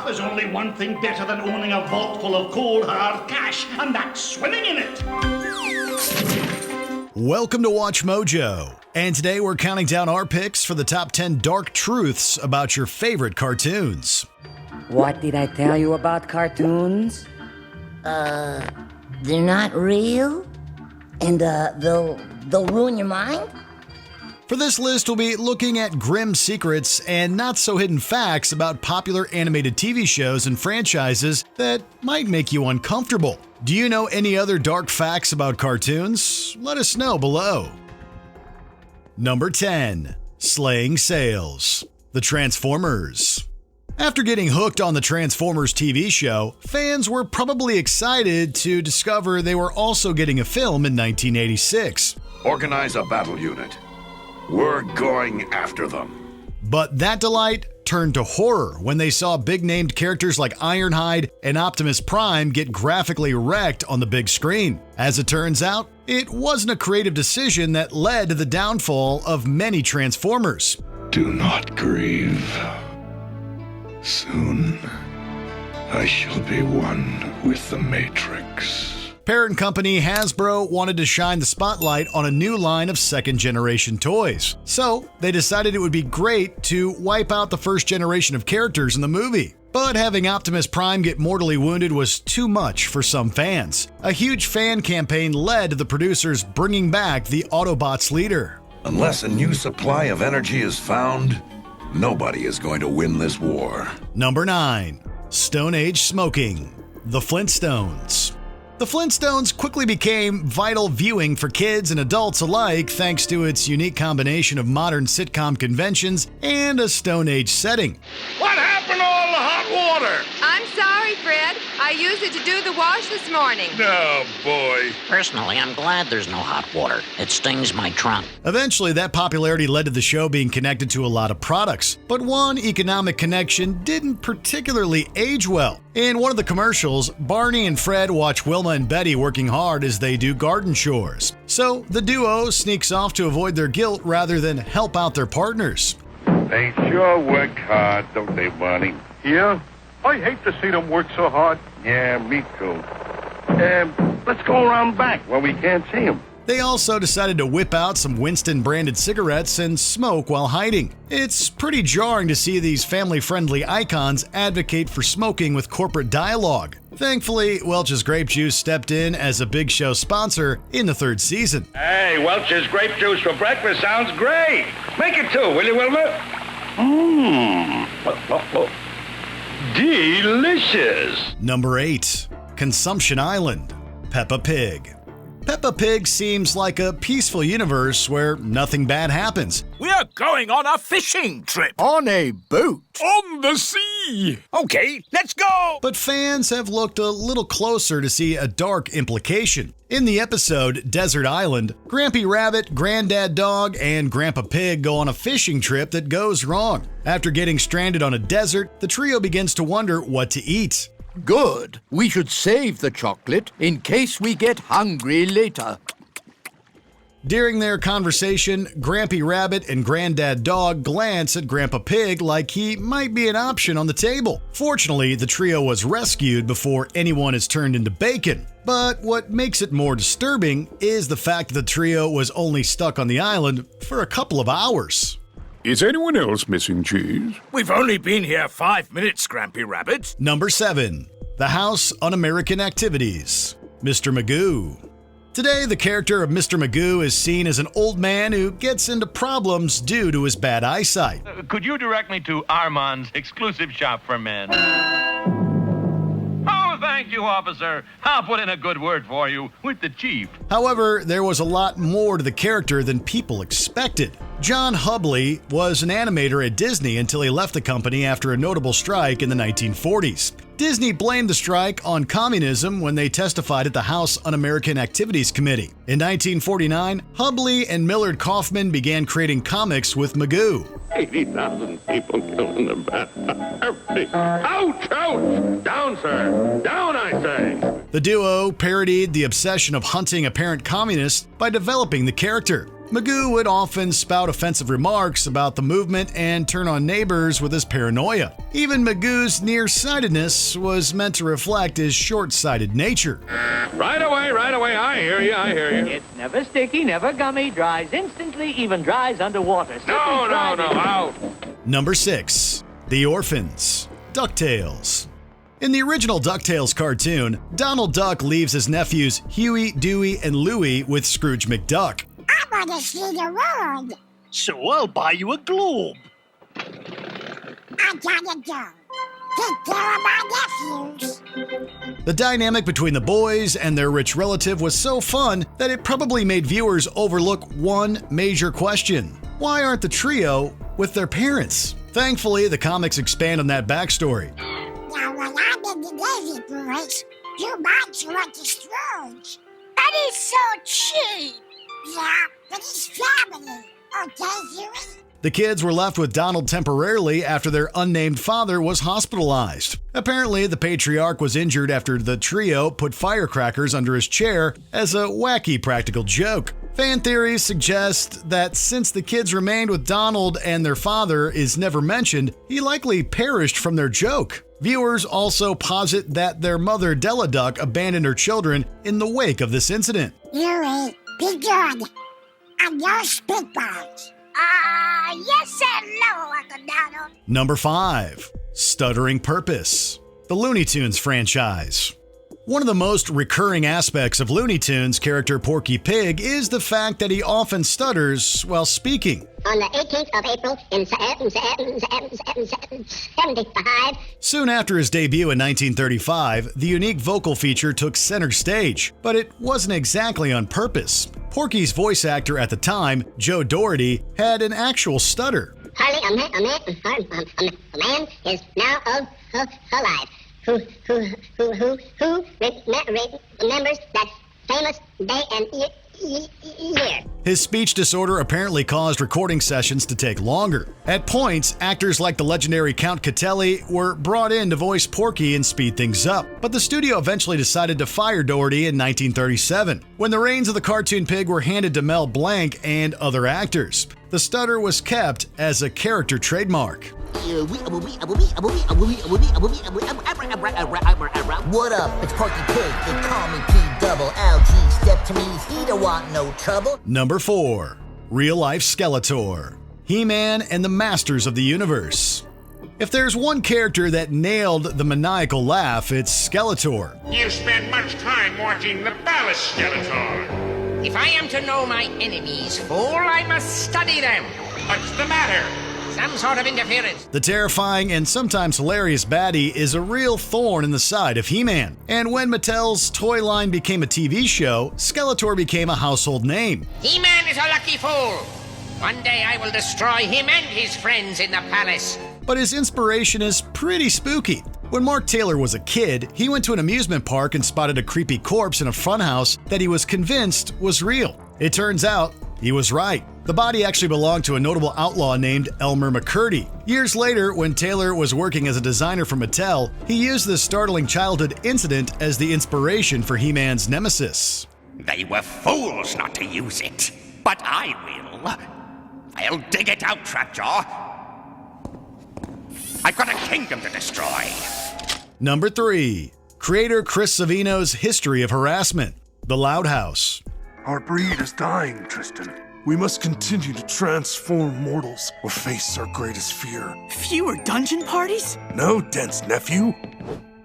There's only one thing better than owning a vault full of cold, hard cash, and that's swimming in it. Welcome to Watch Mojo, and today we're counting down our picks for the top 10 dark truths about your favorite cartoons. What did I tell you about cartoons? They're not real? And, they'll ruin your mind? For this list, we'll be looking at grim secrets and not-so-hidden facts about popular animated TV shows and franchises that might make you uncomfortable. Do you know any other dark facts about cartoons? Let us know below. Number 10. Slaying Sales. The Transformers. After getting hooked on the Transformers TV show, fans were probably excited to discover they were also getting a film in 1986. Organize a battle unit. We're going after them. But that delight turned to horror when they saw big-named characters like Ironhide and Optimus Prime get graphically wrecked on the big screen. As it turns out, it wasn't a creative decision that led to the downfall of many Transformers. Do not grieve. Soon, I shall be one with the Matrix. Parent company Hasbro wanted to shine the spotlight on a new line of second-generation toys. So, they decided it would be great to wipe out the first generation of characters in the movie. But having Optimus Prime get mortally wounded was too much for some fans. A huge fan campaign led to the producers bringing back the Autobots leader. Unless a new supply of energy is found, nobody is going to win this war. Number 9. Stone Age Smoking. The Flintstones. The Flintstones quickly became vital viewing for kids and adults alike thanks to its unique combination of modern sitcom conventions and a Stone Age setting. What happened to all the hot water? I'm sorry, Fred. I used it to do the wash this morning. Oh, boy. Personally, I'm glad there's no hot water. It stings my trunk. Eventually, that popularity led to the show being connected to a lot of products, but one economic connection didn't particularly age well. In one of the commercials, Barney and Fred watch Wilma and Betty working hard as they do garden chores. So the duo sneaks off to avoid their guilt rather than help out their partners. They sure work hard, don't they, Barney? Yeah? I hate to see them work so hard. Yeah, me too. Let's go around back where we can't see them. They also decided to whip out some Winston-branded cigarettes and smoke while hiding. It's pretty jarring to see these family-friendly icons advocate for smoking with corporate dialogue. Thankfully, Welch's Grape Juice stepped in as a Big Show sponsor in the third season. Hey, Welch's Grape Juice for breakfast sounds great. Make it two, will you, Wilma? Delicious. Number 8. Consumption Island. Peppa Pig. Peppa Pig seems like a peaceful universe where nothing bad happens. We're going on a fishing trip. On a boat. On the sea. Okay, let's go. But fans have looked a little closer to see a dark implication. In the episode Desert Island, Grampy Rabbit, Granddad Dog, and Grandpa Pig go on a fishing trip that goes wrong. After getting stranded on a desert, the trio begins to wonder what to eat. Good. We should save the chocolate in case we get hungry later. During their conversation, Grampy Rabbit and Granddad Dog glance at Grandpa Pig like he might be an option on the table. Fortunately, the trio was rescued before anyone is turned into bacon. But what makes it more disturbing is the fact that the trio was only stuck on the island for a couple of hours. Is anyone else missing cheese? We've only been here 5 minutes, Grampy Rabbit. Number 7. The House Un-American Activities. Mr. Magoo. Today, the character of Mr. Magoo is seen as an old man who gets into problems due to his bad eyesight. Could you direct me to Armand's exclusive shop for men? Thank you, officer. I'll put in a good word for you with the chief. However, there was a lot more to the character than people expected. John Hubley was an animator at Disney until he left the company after a notable strike in the 1940s. Disney blamed the strike on communism when they testified at the House Un-American Activities Committee. In 1949, Hubley and Millard Kaufman began creating comics with Magoo. 80,000 people killed in the battle. Ouch! Ouch! Down, sir! Down, I say! The duo parodied the obsession of hunting apparent communists by developing the character. Magoo would often spout offensive remarks about the movement and turn on neighbors with his paranoia. Even Magoo's nearsightedness was meant to reflect his short-sighted nature. Right away. I hear you. It's never sticky, never gummy, dries instantly, even dries underwater. No, out. Number 6. The Orphans. DuckTales. In the original DuckTales cartoon, Donald Duck leaves his nephews Huey, Dewey, and Louie with Scrooge McDuck. I want to see the world. So I'll buy you a globe. I gotta go. Take care of my nephews. The dynamic between the boys and their rich relative was so fun that it probably made viewers overlook one major question. Why aren't the trio with their parents? Thankfully, the comics expand on that backstory. Now, when I'm in the Navy, boys, you might select the Scrooge. That is so cheap. Yeah, but he's family. Okay, Huey? The kids were left with Donald temporarily after their unnamed father was hospitalized. Apparently, the patriarch was injured after the trio put firecrackers under his chair as a wacky practical joke. Fan theories suggest that since the kids remained with Donald and their father is never mentioned, he likely perished from their joke. Viewers also posit that their mother, Della Duck, abandoned her children in the wake of this incident. Huey, be good. And no spitballs. Yes and no, Uncle Donald. Number 5. Stuttering Purpose. The Looney Tunes franchise. One of the most recurring aspects of Looney Tunes character Porky Pig is the fact that he often stutters while speaking. On the 18th of April in 1975. Soon after his debut in 1935, the unique vocal feature took center stage, but it wasn't exactly on purpose. Porky's voice actor at the time, Joe Doherty, had an actual stutter. Hardly a man is now alive who remembers that famous day and year. His speech disorder apparently caused recording sessions to take longer. At points, actors like the legendary Count Catelli were brought in to voice Porky and speed things up, but the studio eventually decided to fire Doherty in 1937, when the reins of the cartoon pig were handed to Mel Blanc and other actors. The stutter was kept as a character trademark. What up? It's Porky Pig. They call me P-double-L-G. Step to me, he don't want no trouble. Number 4. Real Life Skeletor. He-Man and the Masters of the Universe. If there's one character that nailed the maniacal laugh, it's Skeletor. You spend much time watching the Palace, Skeletor. If I am to know my enemies, fool, I must study them. What's the matter? Some sort of interference. The terrifying and sometimes hilarious baddie is a real thorn in the side of He-Man. And when Mattel's toy line became a TV show, Skeletor became a household name. He-Man is a lucky fool. One day I will destroy him and his friends in the palace. But his inspiration is pretty spooky. When Mark Taylor was a kid, he went to an amusement park and spotted a creepy corpse in a funhouse that he was convinced was real. It turns out he was right. The body actually belonged to a notable outlaw named Elmer McCurdy. Years later, when Taylor was working as a designer for Mattel, he used this startling childhood incident as the inspiration for He-Man's nemesis. They were fools not to use it, but I will. I'll dig it out, Trapjaw. I've got a kingdom to destroy. Number 3. Creator Chris Savino's History of Harassment. The Loud House. Our breed is dying, Tristan. We must continue to transform mortals or face our greatest fear. Fewer dungeon parties? No, dense nephew.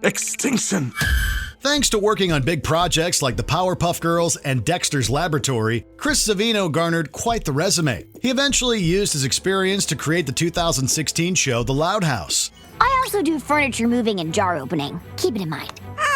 Extinction. Thanks to working on big projects like the Powerpuff Girls and Dexter's Laboratory, Chris Savino garnered quite the resume. He eventually used his experience to create the 2016 show The Loud House. I also do furniture moving and jar opening. Keep it in mind.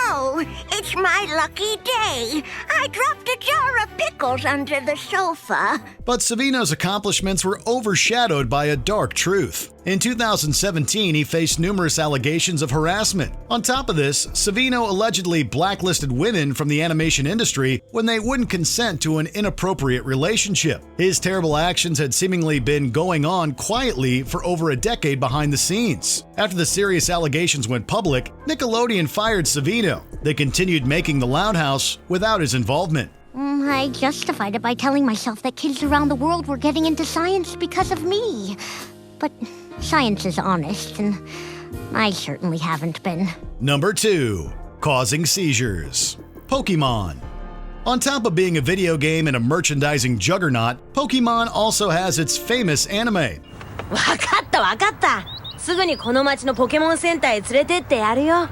Oh, it's my lucky day. I dropped a jar of pickles under the sofa. But Savino's accomplishments were overshadowed by a dark truth. In 2017, he faced numerous allegations of harassment. On top of this, Savino allegedly blacklisted women from the animation industry when they wouldn't consent to an inappropriate relationship. His terrible actions had seemingly been going on quietly for over a decade behind the scenes. After the serious allegations went public, Nickelodeon fired Savino. They continued making The Loud House without his involvement. I justified it by telling myself that kids around the world were getting into science because of me. But science is honest, and I certainly haven't been. Number 2. Causing seizures. Pokemon. On top of being a video game and a merchandising juggernaut, Pokemon also has its famous anime. わかった。すぐにこの町のポケモンセンターへ連れてってやるよ。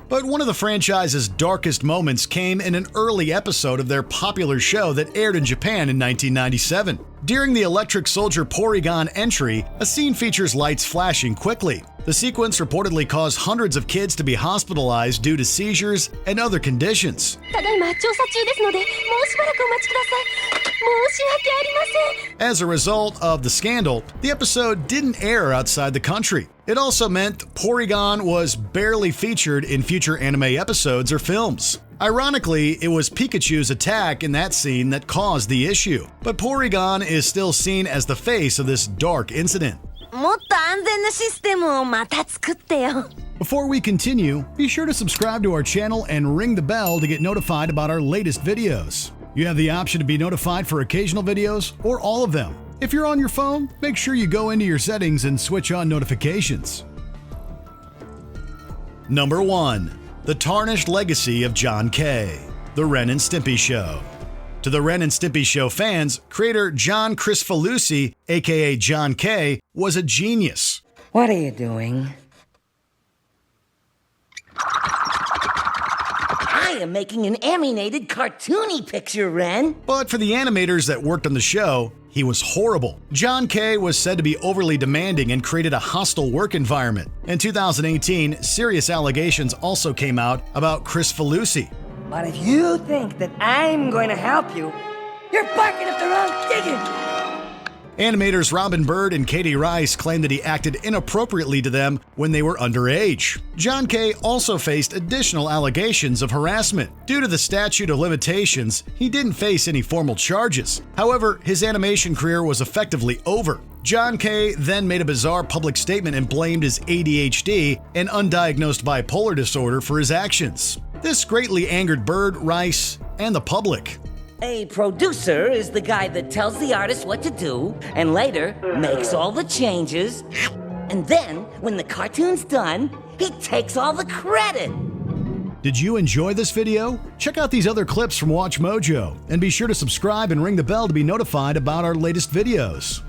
But one of the franchise's darkest moments came in an early episode of their popular show that aired in Japan in 1997. During the Electric Soldier Porygon entry, a scene features lights flashing quickly. The sequence reportedly caused hundreds of kids to be hospitalized due to seizures and other conditions. ただいま調査中ですので、もうしばらくお待ちください。申し訳ありません。 As a result of the scandal, the episode didn't air outside the country. It also meant Porygon was barely featured in future anime episodes or films. Ironically, it was Pikachu's attack in that scene that caused the issue, but Porygon is still seen as the face of this dark incident. もっと安全なシステムをまた作ってよ。 Before we continue, be sure to subscribe to our channel and ring the bell to get notified about our latest videos. You have the option to be notified for occasional videos or all of them. If you're on your phone, make sure you go into your settings and switch on notifications. Number 1. The Tarnished Legacy of John K. The Ren and Stimpy Show. To the Ren and Stimpy Show fans, creator John Kricfalusi, aka John K., was a genius. What are you doing? I am making an animated cartoony picture, Ren. But for the animators that worked on the show, he was horrible. John K. was said to be overly demanding and created a hostile work environment. In 2018, serious allegations also came out about Kricfalusi. But if you think that I'm going to help you, you're barking up the wrong chicken. Animators Robin Bird and Katie Rice claimed that he acted inappropriately to them when they were underage. John K. also faced additional allegations of harassment. Due to the statute of limitations, he didn't face any formal charges. However, his animation career was effectively over. John K. then made a bizarre public statement and blamed his ADHD and undiagnosed bipolar disorder for his actions. This greatly angered Bird, Rice, and the public. A producer is the guy that tells the artist what to do and later makes all the changes. And then, when the cartoon's done, he takes all the credit. Did you enjoy this video? Check out these other clips from WatchMojo and be sure to subscribe and ring the bell to be notified about our latest videos.